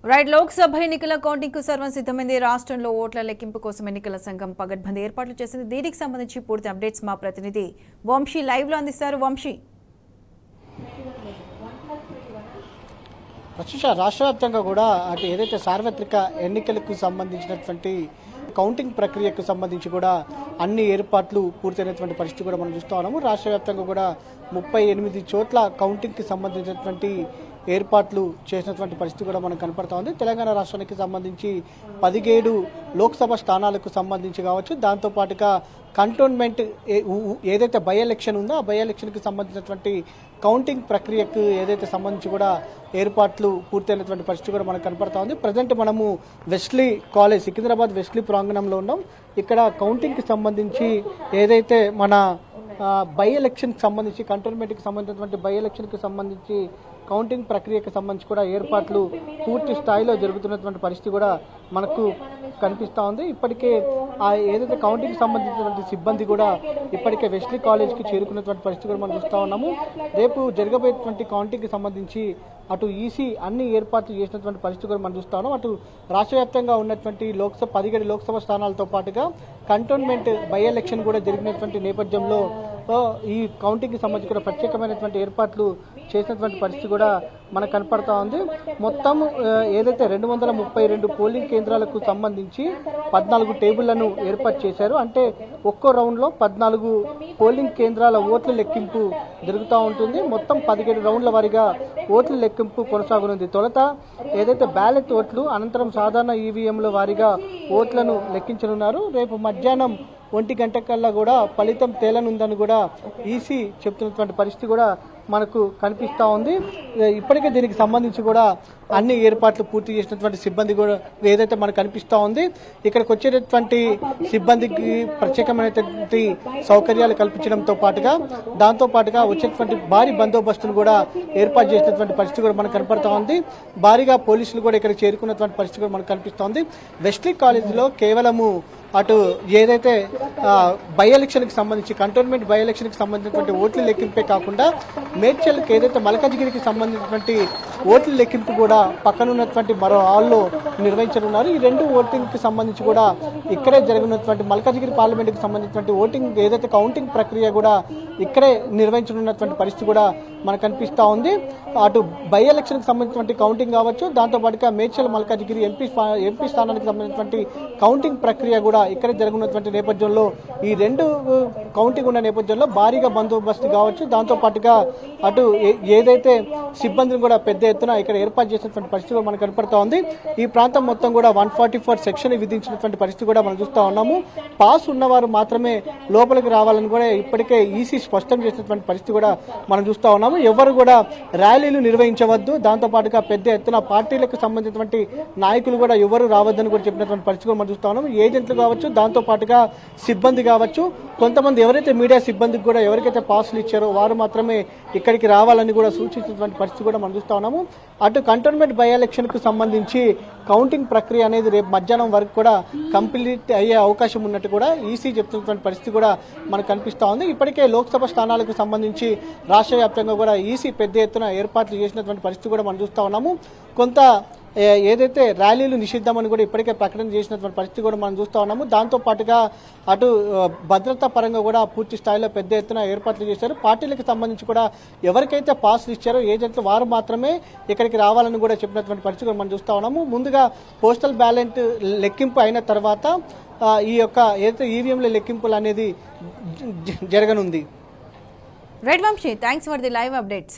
Right Lok Sabha ఎన్నికల counting కు సర్వం సిద్ధమైంది. రాష్ట్రంలో ఓట్ల లెక్కింపు కోసం ఎన్నికల సంఘం పగడ్బందీ ఏర్పాట్లు చేసింది. దీనికి సంబంధించి పూర్తి అప్డేట్స్ మా ప్రతినిధి వంశీ లైవ్ లో అందిస్తారు. వంశీ, రాష్ట్ర వ్యాప్తంగా కూడా అటు ఏదైతే సార్వత్రిక ఎన్నికలకు సంబంధించినటువంటి కౌంటింగ్ ప్రక్రియకు సంబంధించి కూడా అన్ని ఏర్పాట్లు పూర్తయినటువంటి పరిస్థితి కూడా మనం చూస్తూ ఉన్నాము. రాష్ట్ర వ్యాప్తంగా కూడా 38 చోట్ల కౌంటింగ్కి సంబంధించినటువంటి ఏర్పాట్లు చేసినటువంటి పరిస్థితి కూడా మనకు కనపడతా ఉంది. తెలంగాణ రాష్ట్రానికి సంబంధించి 17 లోక్సభ స్థానాలకు సంబంధించి కావచ్చు, దాంతోపాటుగా కంటోన్మెంట్ ఏదైతే బై ఎలక్షన్ ఉందో ఆ బై ఎలక్షన్కి సంబంధించినటువంటి కౌంటింగ్ ప్రక్రియకు ఏదైతే సంబంధించి కూడా ఏర్పాట్లు పూర్తయినటువంటి పరిస్థితి కూడా మనకు కనపడతా ఉంది. ప్రజెంట్ మనము వెస్లీ కాలేజ్ సికింద్రాబాద్ వెస్లీ ప్రాంగణంలో ఉన్నాం. ఇక్కడ కౌంటింగ్కి సంబంధించి ఏదైతే మన బై ఎలక్షన్కి సంబంధించి కంటోన్మెంట్కి సంబంధించినటువంటి బై ఎలక్షన్కి సంబంధించి కౌంటింగ్ ప్రక్రియకు సంబంధించి కూడా ఏర్పాట్లు పూర్తి స్థాయిలో జరుగుతున్నటువంటి పరిస్థితి కూడా మనకు కనిపిస్తూ ఉంది. ఇప్పటికే ఏదైతే కౌంటింగ్కి సంబంధించినటువంటి సిబ్బంది కూడా ఇప్పటికే వెస్లీ కాలేజ్కి చేరుకున్నటువంటి పరిస్థితి కూడా మనం చూస్తూ ఉన్నాము. రేపు జరగబోయేటువంటి కౌంటింగ్కి సంబంధించి అటు ఈసీ అన్ని ఏర్పాట్లు చేసినటువంటి పరిస్థితి కూడా మనం చూస్తా ఉన్నాం. అటు రాష్ట్ర వ్యాప్తంగా ఉన్నటువంటి 17 లోక్సభ స్థానాలతో పాటుగా కంటోన్మెంట్ బై ఎలక్షన్ కూడా జరిగినటువంటి నేపథ్యంలో ఈ కౌంటింగ్కి సంబంధించి కూడా ప్రత్యేకమైనటువంటి ఏర్పాట్లు చేసినటువంటి పరిస్థితి కూడా మనకు కనపడతా ఉంది. మొత్తం ఏదైతే 232 పోలింగ్ కేంద్రాలకు సంబంధించి 14 టేబుళ్లను ఏర్పాటు చేశారు. అంటే ఒక్కో రౌండ్లో 14 పోలింగ్ కేంద్రాల ఓట్ల లెక్కింపు జరుగుతూ ఉంటుంది. మొత్తం 17 రౌండ్ల వారీగా ఓట్ల లెక్కింపు కొనసాగనుంది. తొలుత ఏదైతే బ్యాలెట్ ఓట్లు, అనంతరం సాధారణ ఈవీఎంల వారీగా ఓట్లను లెక్కించనున్నారు. రేపు మధ్యాహ్నం 1 గంట కల్లా కూడా ఫలితం తేలనుందని కూడా ఈసీ చెప్తున్నటువంటి పరిస్థితి కూడా మనకు కనిపిస్తూ ఉంది. ఇప్పటికే దీనికి సంబంధించి కూడా అన్ని ఏర్పాట్లు పూర్తి చేసినటువంటి సిబ్బంది కూడా ఏదైతే మనకు కనిపిస్తూ ఉంది. ఇక్కడికి వచ్చేటటువంటి సిబ్బందికి ప్రత్యేకమైనటువంటి సౌకర్యాలు కల్పించడంతో పాటుగా దాంతోపాటుగా వచ్చేటువంటి భారీ బందోబస్తును కూడా ఏర్పాటు చేసినటువంటి పరిస్థితి కూడా మనకు కనపడతా ఉంది. భారీగా పోలీసులు కూడా ఇక్కడికి చేరుకున్నటువంటి పరిస్థితి కూడా మనకు కనిపిస్తూ ఉంది. వెస్లీ కాలేజీలో కేవలము అటు ఏదైతే బై ఎలక్షన్కి సంబంధించి కంటోన్మెంట్ బై ఎలక్షన్కి సంబంధించినటువంటి ఓట్ల లెక్కింపే కాకుండా మేడ్చల్కి ఏదైతే మల్కాజ్గిరికి సంబంధించినటువంటి ఓట్ల లెక్కింపు కూడా పక్కనున్నటువంటి మరో హాల్లో నిర్వహించనున్నారు. ఈ రెండు ఓటింగ్కి సంబంధించి కూడా ఇక్కడే జరగనున్నటువంటి మల్కాజ్గిరి పార్లమెంట్కి సంబంధించినటువంటి ఓటింగ్ ఏదైతే కౌంటింగ్ ప్రక్రియ కూడా ఇక్కడే నిర్వహించనున్నటువంటి పరిస్థితి కూడా మనకు కనిపిస్తూ ఉంది. అటు బై ఎలక్షన్కి సంబంధించినటువంటి కౌంటింగ్ కావచ్చు, దాంతోపాటుగా మేడ్చల్ మల్కాజ్గిరి ఎంపీ స్థానానికి సంబంధించినటువంటి కౌంటింగ్ ప్రక్రియ కూడా ఇక్కడ జరుగుతున్నటువంటి నేపథ్యంలో ఈ రెండు కౌంటింగ్ ఉన్న నేపథ్యంలో భారీగా బందోబస్తు కావచ్చు, దాంతో పాటుగా అటు ఏదైతే సిబ్బందిని కూడా పెద్ద ఎత్తున ఇక్కడ ఏర్పాటు చేసినటువంటి పరిస్థితి మనకు కనపడతా ఉంది. ఈ ప్రాంతం మొత్తం కూడా 144 సెక్షన్ విధించినటువంటి పరిస్థితి కూడా మనం చూస్తా ఉన్నాము. పాస్ ఉన్నవారు మాత్రమే లోపలికి రావాలని కూడా ఇప్పటికే ఈసీ స్పష్టం చేసినటువంటి పరిస్థితి కూడా మనం చూస్తా ఉన్నాము. ఎవరు కూడా ర్యాలీలు నిర్వహించవద్దు, దాంతో పాటుగా పెద్ద ఎత్తున పార్టీలకు సంబంధించినటువంటి నాయకులు కూడా ఎవరు రావద్దని కూడా చెప్పినటువంటి పరిస్థితి కూడా మనం చూస్తా ఉన్నాము. ఏజెంట్లు కావచ్చు, దాంతో పాటుగా సిబ్బంది కావచ్చు, కొంతమంది ఎవరైతే మీడియా సిబ్బందికి కూడా ఎవరికైతే పాసులు ఇచ్చారో వారు మాత్రమే ఇక్కడికి రావాలని కూడా సూచించినటువంటి పరిస్థితి కూడా మనం చూస్తా ఉన్నాము. అటు కంటోన్మెంట్ బై ఎలక్షన్ కు సంబంధించి కౌంటింగ్ ప్రక్రియ అనేది రేపు మధ్యాహ్నం వరకు కూడా కంప్లీట్ అయ్యే అవకాశం ఉన్నట్టు కూడా ఈసీ చెప్తున్నటువంటి పరిస్థితి కూడా మనకు కనిపిస్తూ ఉంది. ఇప్పటికే లోక్సభ స్థానాలకు సంబంధించి రాష్ట్ర వ్యాప్తంగా కూడా ఈసీ పెద్ద ఎత్తున ఏర్పాట్లు చేసినటువంటి పరిస్థితి కూడా మనం చూస్తూ ఉన్నాము. కొంత ఏదైతే ర్యాలీలు నిషిద్ధమని కూడా ఇప్పటికే ప్రకటన చేసినటువంటి పరిస్థితి కూడా మనం చూస్తూ ఉన్నాము. దాంతో పాటుగా అటు భద్రతా పరంగా కూడా పూర్తి స్థాయిలో పెద్ద ఎత్తున ఏర్పాట్లు చేశారు. పార్టీలకు సంబంధించి కూడా ఎవరికైతే పాసులు ఇచ్చారో ఏజెంట్లు వారు మాత్రమే ఇక్కడికి రావాలని కూడా చెప్పినటువంటి పరిస్థితి మనం చూస్తూ ఉన్నాము. ముందుగా పోస్టల్ బ్యాలెట్ లెక్కింపు అయిన తర్వాత ఈ యొక్క ఏదైతే ఈవీఎంల లెక్కింపులు అనేది జరగనుంది. Right Vamshi, thanks for the live updates.